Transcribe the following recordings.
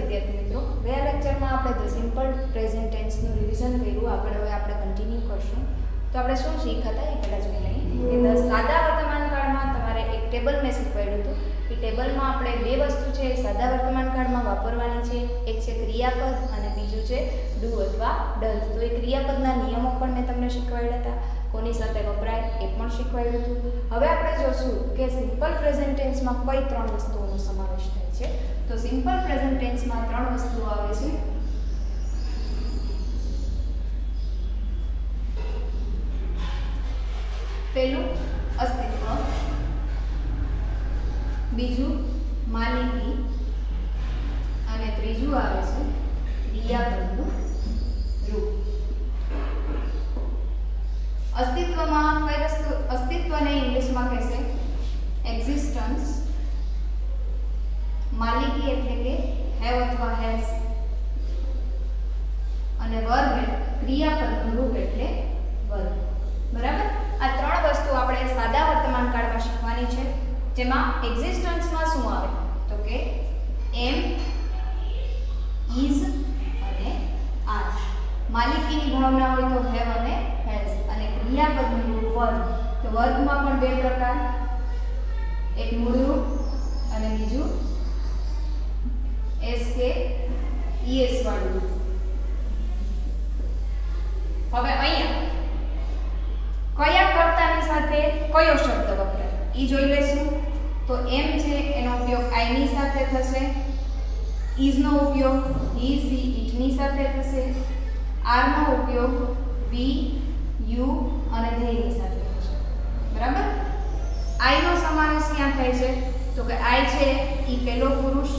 વિદ્યાર્થી મિત્રો, ગયા લેક્ચરમાં આપણે ધ સિમ્પલ પ્રેઝન્ટ ટેન્સનું રિવિઝન કર્યું. આગળ હવે આપણે કન્ટિન્યુ કરશું. તો આપણે શું શીખ્યા હતા એ પહેલાં જોઈ લઈએ કે સાદા વર્તમાન કાળમાં તમારે એક ટેબલ મેં શીખવાડ્યું હતું. એ ટેબલમાં આપણે બે વસ્તુ છે એ સાદા વર્તમાન કાળમાં વાપરવાની છે. એક છે ક્રિયાપદ અને બીજું છે ડુ અથવા ડઝ. તો એ ક્રિયાપદના નિયમો પણ મેં તમને શીખવાડ્યા હતા, કોની સાથે વપરાય એ પણ શીખવાડ્યું હતું. હવે આપણે જોશું કે સિમ્પલ પ્રેઝન્ટ ટેન્સમાં કઈ ત્રણ વસ્તુઓનો સમાવેશ થાય છે. તો સિમ્પલ પ્રેઝન્ટ ટેન્સમાં ત્રણ વસ્તુઓ આવે છે. પહેલું અસ્તિત્વ, બીજું માલિકી અને ત્રીજું આવે છે ક્રિયાપદનું રૂપ. અસ્તિત્વમાં કઈ વસ્તુ, અસ્તિત્વને ઇંગ્લિશમાં કહેશે એક્ઝિસ્ટન્સ, માલિકી એટલે કે હેવ અથવા હેઝ, અને વર્બ ક્રિયાપદનું રૂપ એટલે વર્બ. બરાબર, આ ત્રણ વસ્તુ આપણે સાદા વર્તમાન કાળમાં શીખવાની છે. જેમાં એક્ઝિસ્ટન્સમાં શું આવે તો કે એમ, ઇઝ અને આર. માલિકીની ભાવના હોય તો હેવ અને હેઝ, અને ક્રિયાપદનું રૂપ વર્ગ. તો વર્ગમાં પણ બે પ્રકાર, એક મૂળ રૂપ અને બીજું એસ કે ઈએસ વાળું રૂપ. હવે અહીંયા કયા કર્તાની સાથે કયો શબ્દ વપરાય એ જોઈ લેશું. તો એમ છે એનો ઉપયોગ આઈ ની સાથે થશે, ઇઝ નો ઉપયોગ હી સી ઇટ ની સાથે થશે, આર નો ઉપયોગ વી યુ અને ધે ની સાથે થશે. બરાબર, આઈ નો સમાવેશ ક્યાં થાય છે તો કે આઈ છે ઈ પહેલો પુરુષ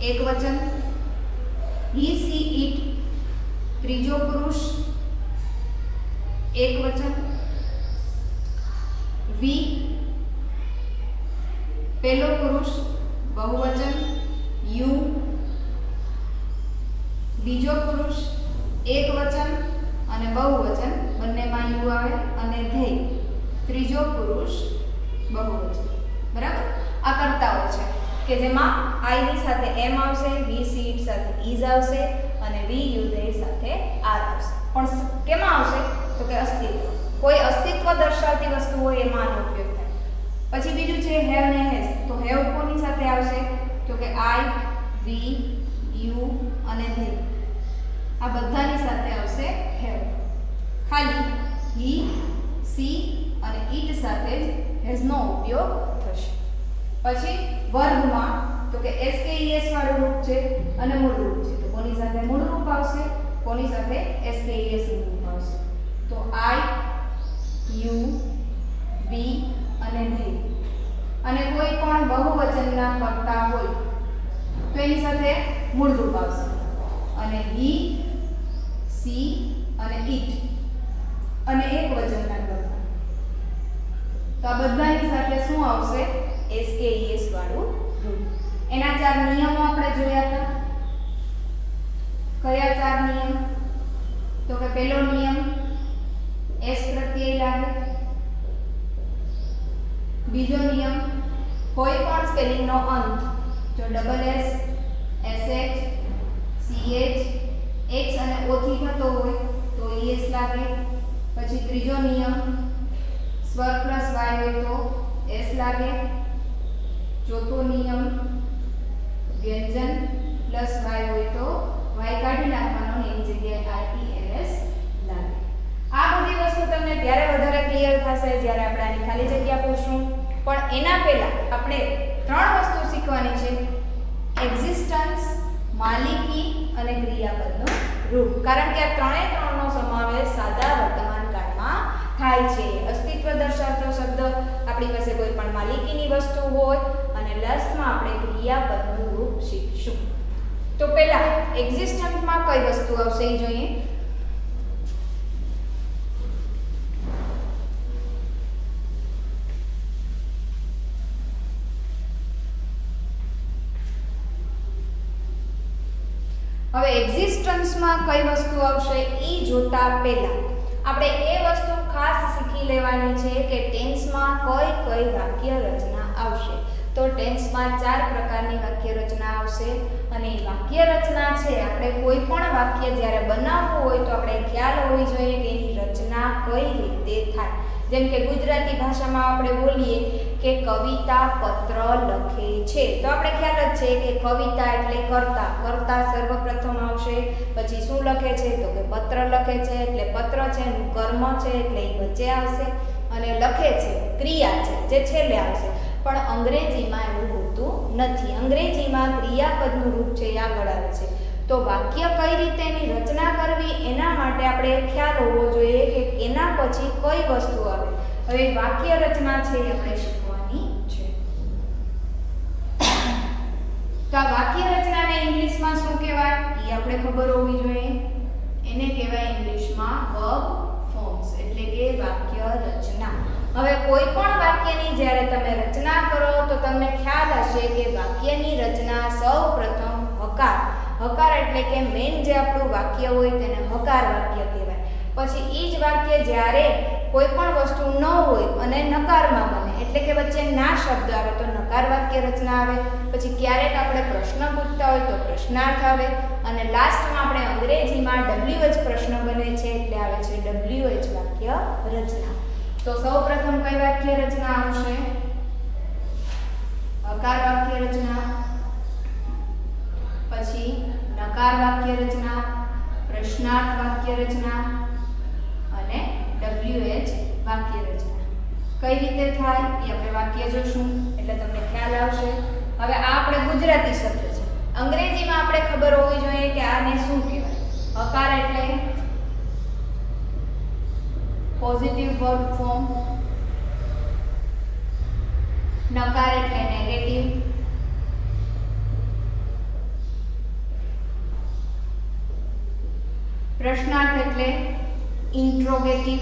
એક વચન, હી સી ઇટ ત્રીજો પુરુષ એક વચન, વી પહેલો પુરુષ બહુવચન, યુ બીજો પુરુષ એક વચન અને બહુવચન બંનેમાં યુ આવે, અને ધેય ત્રીજો પુરુષ બહુવચન. બરાબર, આ કર્તાઓ છે કે જેમાં આઈ ની સાથે એમ આવશે, વી સી ઇટ સાથે ઇઝ આવશે અને વી યુ ધેય સાથે આર આવશે. પણ કેમાં આવશે તો કે અસ્તિત્વ, કોઈ અસ્તિત્વ દર્શાવતી વસ્તુ હોય એમાં આનો ઉપયોગ થાય. પછી બીજું છે હેવ ને હેઝ. તો હેવ કોની સાથે આવશે તો કે આઈ, વી, યુ અને ધે, આ બધાની સાથે આવશે હેવ. ખાલી હી, સી અને ઇટ સાથે જ હેઝ નો ઉપયોગ થશે. પછી વર્ગમાં તો કે એસ કે ઈએસ વાળું રૂપ છે અને મૂળ રૂપ છે. તો કોની સાથે મૂળ રૂપ આવશે, કોની સાથે એસ કે ઈએસ રૂપ આવશે. તો આઈ, યુ, વી અને ધે. અને કોઈ પણ બહુવચનના કર્તા હોય તો એની સાથે મૂળ રૂપ આવશે, અને હી, સી અને ઇટ, અને એક વચનના કર્તા. તો આ બધાની સાથે શું આવશે એસ કે ઈએસ વાળું રૂપ. એના ચાર નિયમો આપણે જોયા હતા. કયા ચાર નિયમ તો કે પહેલો નિયમ એસ પ્રત્યય લાગે. બીજો નિયમ કોઈ પણ સ્પેલિંગનો અંત જો double S, SH, CH, x અને ઓ થી થતો હોય તો ઈએસ લાગે. પછી ત્રીજો નિયમ સ્વર પ્લસ વાય હોય તો એસ લાગે. ચોથો નિયમ વ્યંજન પ્લસ વાય હોય તો વાય કાઢી નાખવાનો, એની જગ્યાએ આઈઈએસ લાગે. આ બધી વસ્તુ તમને ત્યારે વધારે ક્લિયર થશે જ્યારે આપણે આની ખાલી જગ્યા પૂછશું. પણ એના પહેલા આપણે ત્રણ વસ્તુ શીખવાની છે: એક્ઝિસ્ટન્સ, માલિકી અને ક્રિયાપદનું રૂપ. કારણ કે આ ત્રણનો સમાવેશ સાદા વર્તમાન કાળમાં થાય છે. અસ્તિત્વ દર્શાવતો શબ્દ આપણી પાસે કોઈ પણ માલિકીની વસ્તુ હોય, અને લાસ્ટમાં આપણે ક્રિયાપદનું રૂપ શીખશું. તો પહેલા એક્ઝિસ્ટન્સમાં કઈ વસ્તુ આવશે એ જોઈએ. હવે એક્ઝિસ્ટન્સમાં કઈ વસ્તુ આવશે એ જોતા પહેલા આપણે એ વસ્તુ ખાસ શીખી લેવાની છે કે ટેન્સમાં કઈ કઈ વાક્ય રચના આવશે. તો ટેન્સમાં 4 પ્રકારની વાક્ય રચના આવશે અને એ વાક્ય રચના છે આપણે કોઈ પણ વાક્ય જ્યારે બનાવવું હોય તો આપણે ખ્યાલ હોવી જોઈએ કે એની રચના કઈ રીતે થાય. જેમ કે ગુજરાતી ભાષામાં આપણે બોલીએ કે કવિતા પત્ર લખે છે તો આપણે ખ્યાલ જ છે કે કવિતા એટલે કર્તા, કર્તા સર્વપ્રથમ આવશે. પછી શું લખે છે તો કે પત્ર લખે છે એટલે પત્ર છે એનું કર્મ છે એટલે એ વચ્ચે આવશે અને લખે છે ક્રિયા છે જે છેલ્લે આવશે. પણ અંગ્રેજીમાં એવું હોતું નથી. અંગ્રેજીમાં ક્રિયાપદનું રૂપ છે એ આગળ આવે છે. તો વાક્ય કઈ રીતે એની રચના કરવી એના માટે આપણે ખ્યાલ હોવો જોઈએ કે એના પછી કઈ વસ્તુ આવે. હવે વાક્ય રચના છે એ આપણે શીખવાની છે. તો આ વાક્ય રચનાને ઇંગ્લિશમાં શું કહેવાય એ આપણે ખબર હોવી જોઈએ. એને કહેવાય ઇંગ્લિશમાં વર્બ ફોર્મ્સ એટલે કે વાક્ય રચના. હવે કોઈ પણ વાક્યની જ્યારે તમે રચના કરો તો તમને ખ્યાલ હશે કે વાક્યની રચના સૌપ્રથમ હકાર, હકાર એટલે કે મેઇન જે આપણું વાક્ય હોય તેને હકાર વાક્ય કહેવાય. પછી એ જ વાક્ય જ્યારે કોઈ પણ વસ્તુ ન હોય અને નકારમાં બને એટલે કે વચ્ચે ના શબ્દ આવે તો નકાર વાક્ય રચના આવે. પછી ક્યારેક આપણે પ્રશ્ન પૂછતા હોય તો પ્રશ્નાર્થ આવે અને લાસ્ટમાં આપણે અંગ્રેજીમાં WH પ્રશ્ન બને છે એટલે આવે છે WH વાક્ય રચના. તો સૌપ્રથમ કઈ વાક્ય રચના આવશે? હકાર વાક્ય રચના, પછી નકાર વાક્ય રચના, પ્રશ્નાર્થ વાક્ય રચના અને WH વાક્ય રચના. કઈ રીતે થાય એ આપણે વાક્ય જોશું એટલે તમને ખ્યાલ આવશે. હવે આ આપણે ગુજરાતી શબ્દ છે. અંગ્રેજીમાં આપણે ખબર હોવી જોઈએ કે આને શું કહેવાય. હકાર એટલે પોઝિટિવ વર્બ ફોર્મ, નકાર એટલે નેગેટિવ, પ્રશ્નાર્થ એટલે ઇન્ટ્રોગેટિવ.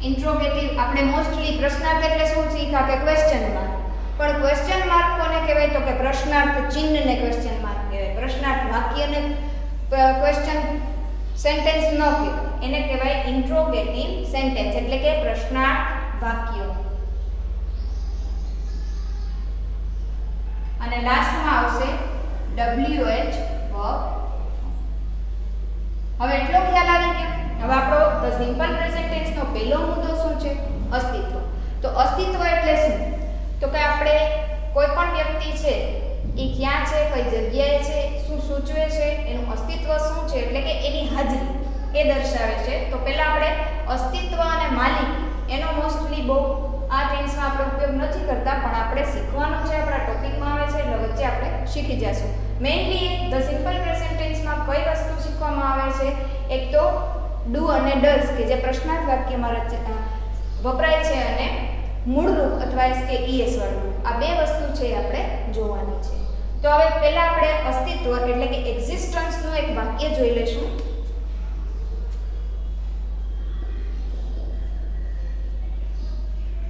ઇન્ટ્રોગેટિવ આપણે મોસ્ટલી પ્રશ્નાર્થ એટલે શું શીખ્યા કે ક્વેશ્ચન માર્ક, પણ ક્વેશ્ચન માર્ક કોને કહેવાય તો કે પ્રશ્નાર્થ ચિહ્નને ક્વેશ્ચન માર્ક કહેવાય. પ્રશ્નાર્થ વાક્યને ક્વેશ્ચન સેન્ટેન્સ ન કહેવાય, એને કહેવાય ઇન્ટ્રોગેટિવ સેન્ટેન્સ એટલે કે પ્રશ્નાર્થ વાક્ય. અને લાસ્ટમાં આવશે WH વર્બ. હવે એટલો ખ્યાલ આવી ગયો. હવે આપણો ધ સિમ્પલ પ્રેઝન્ટ ટેન્સનો પહેલો મુદ્દો શું છે? અસ્તિત્વ. તો અસ્તિત્વ એટલે શું? તો કે આપણે કોઈ પણ વ્યક્તિ છે એ ક્યાં છે, કઈ જગ્યાએ છે, શું સૂચવે છે, એનું અસ્તિત્વ શું છે એટલે કે એની હાજરી એ દર્શાવે છે. તો પહેલા આપણે અસ્તિત્વ અને માલિક એનો મોસ્ટલી બહુ આ ટેન્સમાં આપણે ઉપયોગ નથી કરતા, પણ આપણે શીખવાનું છે, આપણા ટોપિકમાં આવે છે એટલે વચ્ચે આપણે શીખી જશું. મેઇનલી ધ સિમ્પલ પ્રેઝન્ટ ટેન્સમાં કઈ વસ્તુ શીખવામાં આવે છે? એક તો ડુ અને ડઝ કે જે પ્રશ્નાર્થ વાક્યમાં વપરાય છે અને મૂળરૂપ અથવા એસ કે ES વાળું આ બે વસ્તુ છે એ આપણે જોવાની છે. તો હવે પહેલા આપણે અસ્તિત્વ એટલે કે એક્ઝિસ્ટન્સનું એક વાક્ય જોઈ લેશું.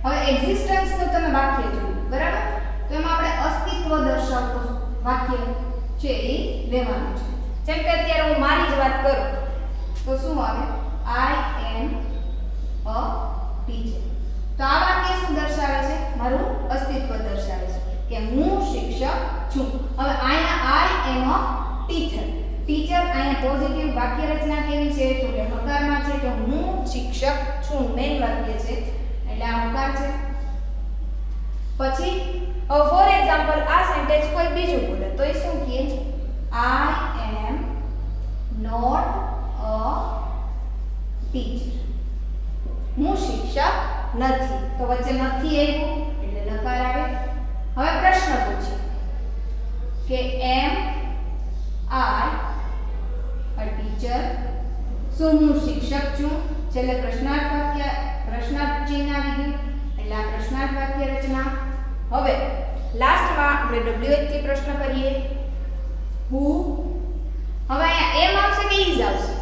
હવે એક્ઝિસ્ટન્સનું તમે વાક્ય જોયું બરાબર, તો એમાં આપણે અસ્તિત્વ દર્શાવતું વાક્ય છે એ લેવાનું છે. જેમ કે અત્યારે હું મારી જ વાત કરું તો શું આવે? આઈ એમ અ ટીચર. તો આ વાક્ય શું દર્શાવે છે? મારું અસ્તિત્વ દર્શાવે છે કે હું શિક્ષક છું. હવે અહીંયા આઈ એમ અ ટીચર, ટીચર અહીંયા પોઝિટિવ વાક્ય રચના કેવી છે તો કે હકારમાં છે કે હું શિક્ષક છું, મેઇન વાક્ય છે એટલે આ હકાર છે. પછી ફોર એક્ઝામ્પલ આ સેન્ટેન્સ કોઈ બીજું બોલે તો એ શું કહે? આઈ એમ નોટ અ ટીચર, હું શિક્ષક નથી. તો વચ્ચે નથી આવ્યું એટલે નકાર આવે. હવે પ્રશ્ન પૂછીએ કે એમ આઈ અ ટીચર, શું હું શિક્ષક છું? છેલ્લે પ્રશ્નાર્થ વાક્ય, પ્રશ્નાર્થ ચિહ્ન આવી ગયું એટલે આ પ્રશ્નાર્થ વાક્ય રચના. હવે લાસ્ટમાં આપણે WH થી પ્રશ્ન કરીએ. હુ. હવે અહીંયા એમ આવશે કે ઇઝ આવશે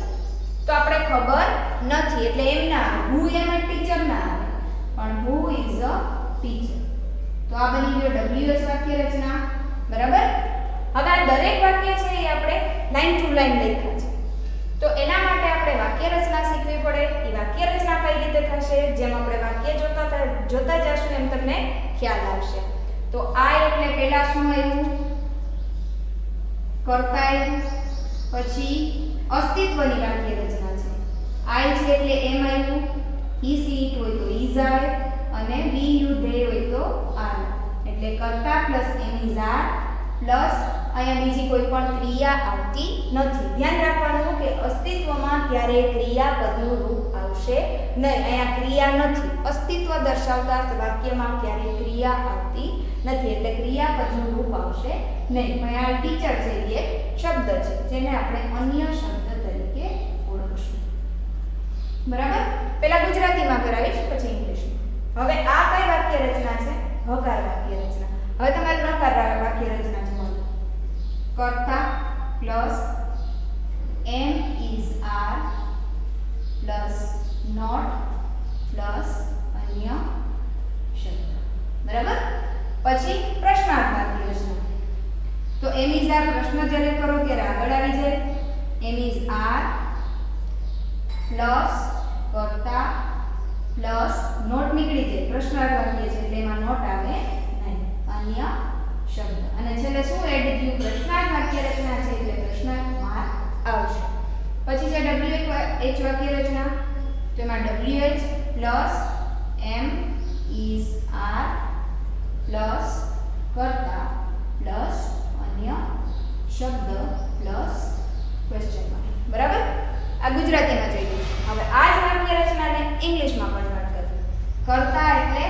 તો આપણે ખબર નથી એટલે એમ ના આવે. હુ એમ એ ટીચર ના આવે પણ હુ ઇઝ અ ટીચર. તો આ બની ગયો WH વાક્ય રચના બરાબર. હવે આ દરેક વાક્ય છે એ આપણે લાઈન ટુ લાઈન લખ્યા છે તો એના માટે આપણે વાક્ય રચના શીખવી પડે. એ વાક્ય રચના કઈ રીતે થશે? જેમ આપણે વાક્ય જોતા જશું એમ તમને ખ્યાલ આવશે. તો આ એટલે પહેલા શું આવ્યું? કર્તા આવ્યું. પછી અસ્તિત્વની વાક્ય રચના છે. આઈ છે એટલે એમ આવ્યું. ઈ સી ઇટ હોય તો ઇઝ આવે અને વી યુ ધે હોય તો આર. એટલે કર્તા plus am is are plus અહીંયા બીજી કોઈ પણ ક્રિયા આવતી નથી. ધ્યાન રાખવાનું કે અસ્તિત્વમાં ક્યારે ક્રિયાપદનું રૂપ આવશે નહીં. અહીંયા ક્રિયા નથી. અસ્તિત્વ દર્શાવતા વાક્યમાં ક્યારે ક્રિયા આવતી નથી. એટલે ક્રિયાપદનું રૂપ આવશે નહીં. અહીંયા ટીચર છે એ શબ્દ છે જેને આપણે અન્ય શબ્દ તરીકે ઓળખશું. બરાબર? પહેલા ગુજરાતીમાં કરાવીશ પછી ઇંગ્લિશમાં. હવે આ કઈ વાક્ય રચના છે? હકાર વાક્ય રચના. હવે તમારે નકાર વાક્ય રચના છે. કર્તા plus am is are plus not plus અન્ય શબ્દ. બરાબર? પછી પ્રશ્નાર્થ વાક્ય રચના. તો એમ ઇઝ આર પ્રશ્ન જ્યારે કરો ત્યારે આગળ આવી જાય એમ ઇઝ આર પ્લસ કર્તા પ્લસ નોટ નીકળી જાય. પ્રશ્નાર્થ વાક્ય છે એટલે એમાં નોટ આવે નહીં. અન્ય શબ્દ. અને છેલ્લે શું એડ થયું? પ્રશ્નાર્થ વાક્ય રચના છે એટલે પ્રશ્નાર્થ માર્ક આવશે. પછી છે WH વાક્ય રચના. તો એમાં WH plus am is are plus કર્તા પ્લસ અન્ય શબ્દ પ્લસ ક્વેશ્ચન માર્ક. બરાબર? આ ગુજરાતીમાં જોઈએ. હવે આ જ વાક્ય રચનાને ઇંગ્લિશમાં કન્વર્ટ કરીએ. કર્તા એટલે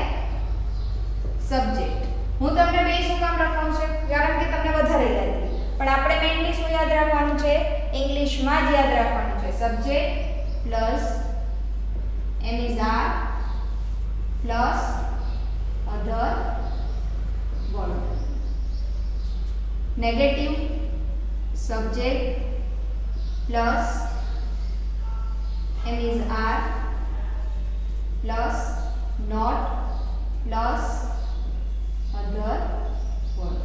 સબ્જેક્ટ. હું તમને બે શું કામ લખાવું છું? કારણ કે તમને વધારે યાદ રહે. પણ આપણે મેઇનલી શું યાદ રાખવાનું છે? ઇંગ્લિશમાં જ યાદ રાખવાનું છે. Subject plus am is are plus other word. Negative subject plus am is are plus not plus other word.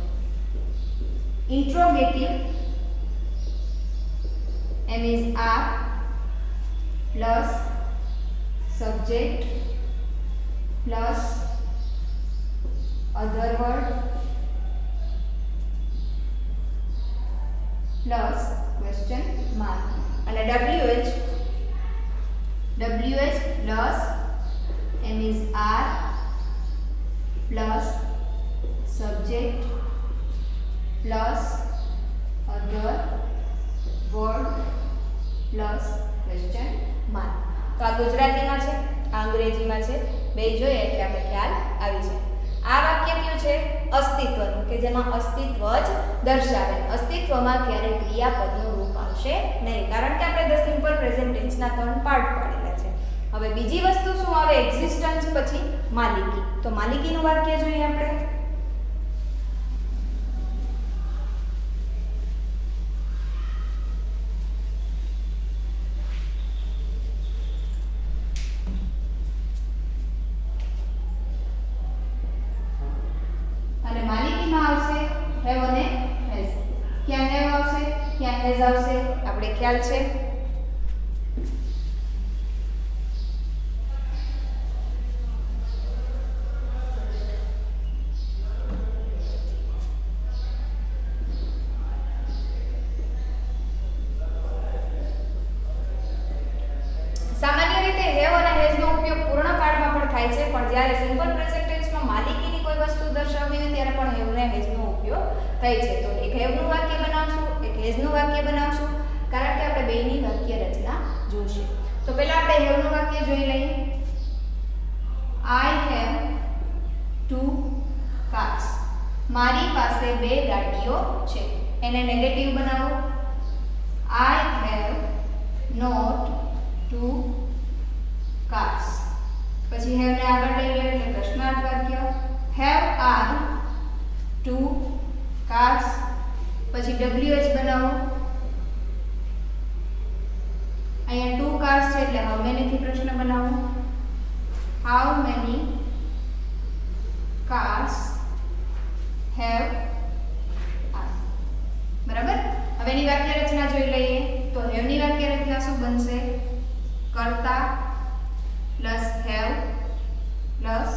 Interrogative M is R plus subject plus other word plus question mark. અને WH plus M is R plus subject plus other word plus question mark. તો આ ગુજરાતીમાં છે, આ અંગ્રેજીમાં છે. બે જોઈએ એટલે આપણે ખ્યાલ આવી જાય. આ વાક્ય કયું છે? અસ્તિત્વનું, કે જેમાં અસ્તિત્વ જ દર્શાવે. અસ્તિત્વમાં ક્યારે ક્રિયાપદનું રૂપ આવશે નહીં, કારણ કે આપણે ધ સિમ્પલ પ્રેઝન્ટ ટેન્સના 3 પાર્ટ પાડેલા છે. હવે બીજી વસ્તુ શું આવે? એક્ઝિસ્ટન્સ પછી માલિકી. તો માલિકીનું વાક્ય જોઈએ આપણે. હેવ અને હેઝ. ક્યાં હેવ આવશે, ક્યાં હેઝ આવશે, આપણે ખ્યાલ છે. સામાન્ય રીતે હેવ અને હેઝનો ઉપયોગ પૂર્ણ કાળમાં પણ થાય છે, પણ જ્યારે સિમ્પલ પ્રેઝન્ટ ટેન્સમાં માલિકીની કોઈ વસ્તુ દર્શાવવી હોય ત્યારે પણ હેવ અને હેઝનો ઉપયોગ થાય છે. તો એક હેવનું વાક્ય બનાવશું, એક હેઝનું વાક્ય બનાવશું, કારણ કે આપણે બેની વાક્ય રચના જોઈશે. તો પહેલા આપણે હેવનું વાક્ય જોઈ લઈએ. I have 2 cars. મારી પાસે 2 ગાડીઓ છે. એને નેગેટિવ બનાવો. I have not 2 cars. પછી હેવ ને આગળ લઈ લે એટલે પ્રશ્નાર્થ વાક્ય. Have I 2 cars. પછી WH બનાવો. અહીંયા 2 cars છે એટલે હાઉ મેની થી પ્રશ્ન બનાવો. How many cars have I. બરાબર? હવે એની વાક્ય રચના જોઈ લઈએ. તો હેવ ની વાક્ય રચના શું બનશે? કર્તા પ્લસ હેવ પ્લસ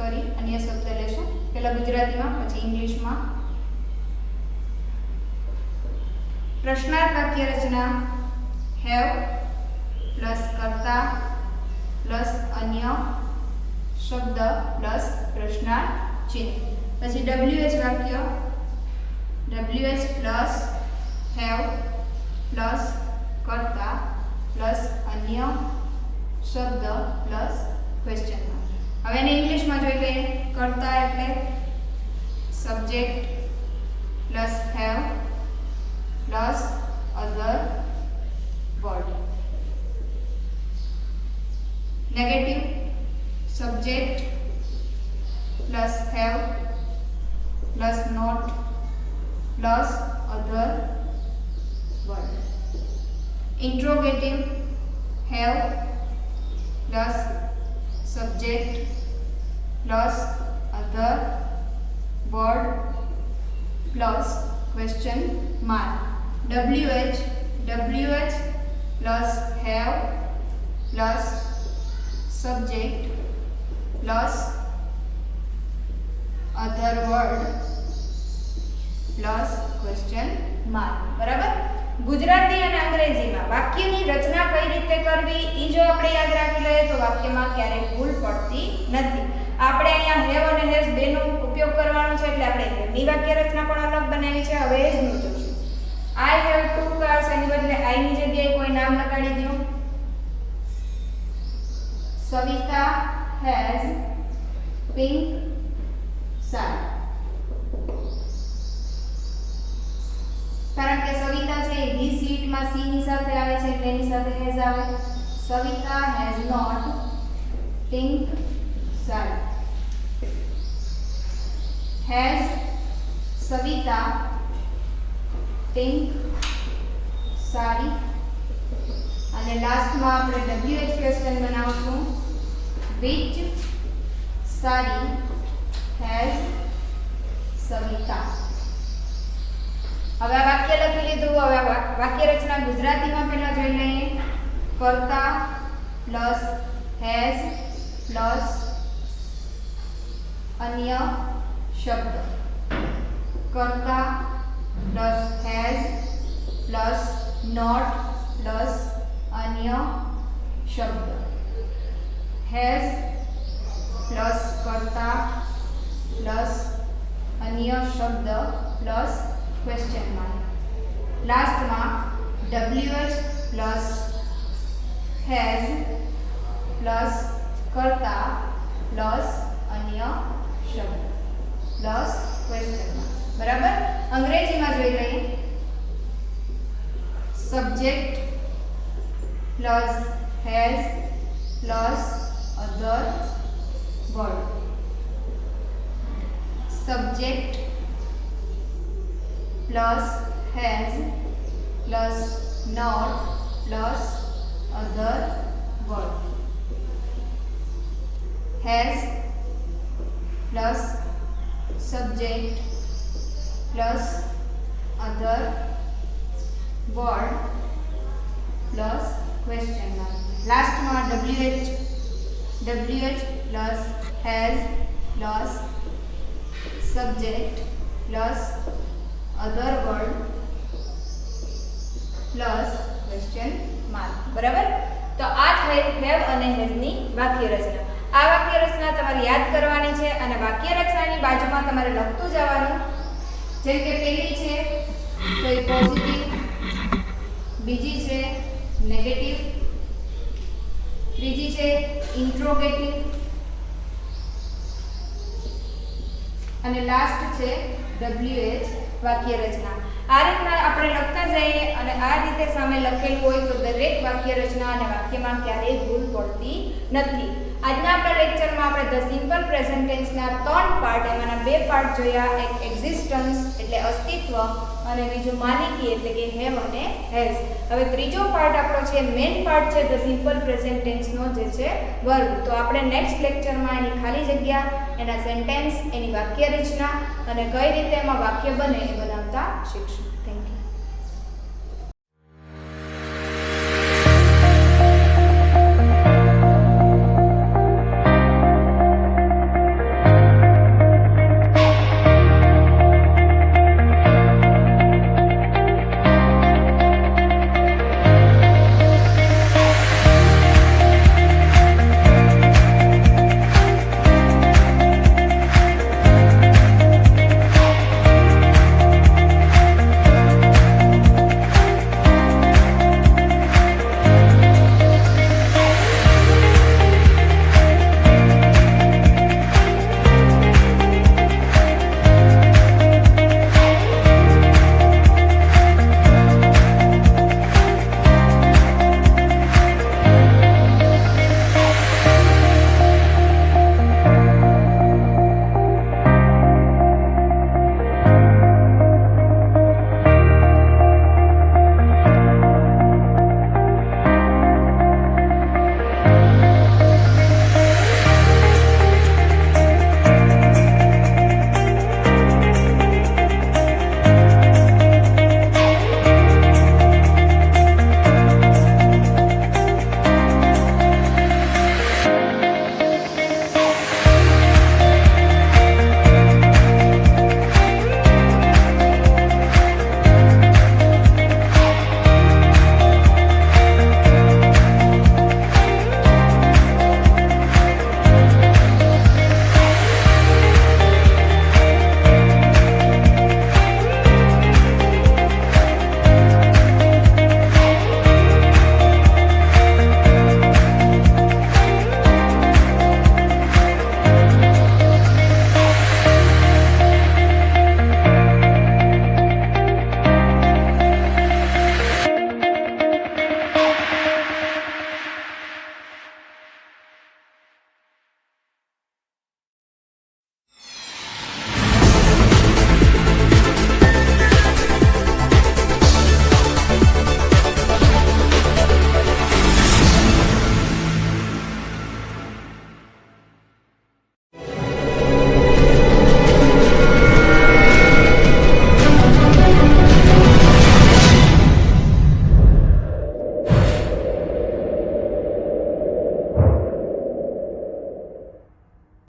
અન્ય શબ્દ લેશું, પહેલા ગુજરાતીમાં પછી ઇંગ્લિશમાં. પ્રશ્નાર્થ વાક્ય રચના હેવ પ્લસ કર્તા પ્લસ અન્ય શબ્દ પ્લસ પ્રશ્નાર્થ ચિહ્ન. પછી WH વાક્ય WH પ્લસ હેવ પ્લસ કર્તા પ્લસ અન્ય શબ્દ પ્લસ ક્વેશ્ચન માર્ક. હવે એને ઇંગ્લિશમાં જોઈ લઈએ. કર્તા એટલે subject plus have plus other word. Negative subject plus have plus not plus other word. Interrogative have plus subject plus other word plus question mark. WH plus have plus subject plus other word plus question mark. બરાબર. ગુજરાતી અને અંગ્રેજીમાં વાક્યની રચના કઈ રીતે કરવી એ જો આપણે યાદ રાખી લઈએ તો વાક્યમાં ક્યારેય ભૂલ પડતી નથી. આપણે અહીંયા હેવ અને હેઝ બેનો ઉપયોગ કરવાનો છે એટલે આપણે હેવની વાક્ય રચના પણ અલગ બનાવી છે. હવે હેઝનું જોઈશું. આઈ હેવ ટુ કાર્સ એની બદલે આઈ ની જગ્યાએ કોઈ નામ લગાડી દો. Savita has pink sari. કારણ કે સવિતા છે હી સીટમાં સી ની સાથે આવે છે એટલે એની સાથે હેઝ આવે. Savita has not pink sari. Has Savita pink sari. અને લાસ્ટમાં આપણે WH ક્વેશ્ચન બનાવશું. which sari has Savita. હવે આ વાક્ય લખી લીધું. હવે વાક્ય રચના ગુજરાતીમાં પહેલા જોઈ લઈએ. કર્તા પ્લસ હેઝ પ્લસ અન્ય શબ્દ. કર્તા plus has plus not plus અન્ય શબ્દ. હેઝ પ્લસ કર્તા પ્લસ અન્ય શબ્દ પ્લસ ક્વેશ્ચન માર્ક. લાસ્ટમાં WH પ્લસ હેઝ પ્લસ કર્તા પ્લસ અન્ય શબ્દ પ્લસ ક્વેશ્ચન માર્ક. બરાબર. અંગ્રેજીમાં જોઈ લઈએ. Subject plus has plus other word. Subject plus has plus not plus other word. Has plus subject plus other word plus question mark. લાસ્ટમાં WH plus has plus subject plus other word plus question mark. બરાબર. તો આ થઈ have અને હેઝની વાક્ય રચના. આ વાક્ય રચના તમારે યાદ કરવાની છે અને વાક્ય રચનાની બાજુમાં તમારે લખતું જવાનું. જેમ કે પહેલી છે તો એ પોઝિટિવ, બીજી છે નેગેટિવ, ત્રીજી છે ઇન્ટ્રોગેટિવ અને લાસ્ટ છે WH વાક્ય રચના. આ રીતના આપણે લખતા જઈએ અને આ રીતે સામે લખેલું હોય તો દરેક વાક્ય રચના અને વાક્યમાં ક્યારેય ભૂલ પડતી નથી. આજના આપણા લેક્ચરમાં આપણે ધ સિમ્પલ પ્રેઝન્ટ ટેન્સના 3 પાર્ટ, એમાંના 2 પાર્ટ જોયા. એક એક્ઝિસ્ટન્સ એટલે અસ્તિત્વ અને બીજું માલિકી એટલે કે હેવ અને હેઝ. હવે ત્રીજો પાર્ટ આપણો છે મેઇન પાર્ટ છે ધ સિમ્પલ પ્રેઝન્ટ ટેન્સનો જે છે વર્બ. તો આપણે નેક્સ્ટ લેક્ચરમાં એની ખાલી જગ્યા, એના સેન્ટેન્સ, એની વાક્ય રચના અને કઈ રીતે એમાં વાક્ય બને એ બનાવતા શીખશું.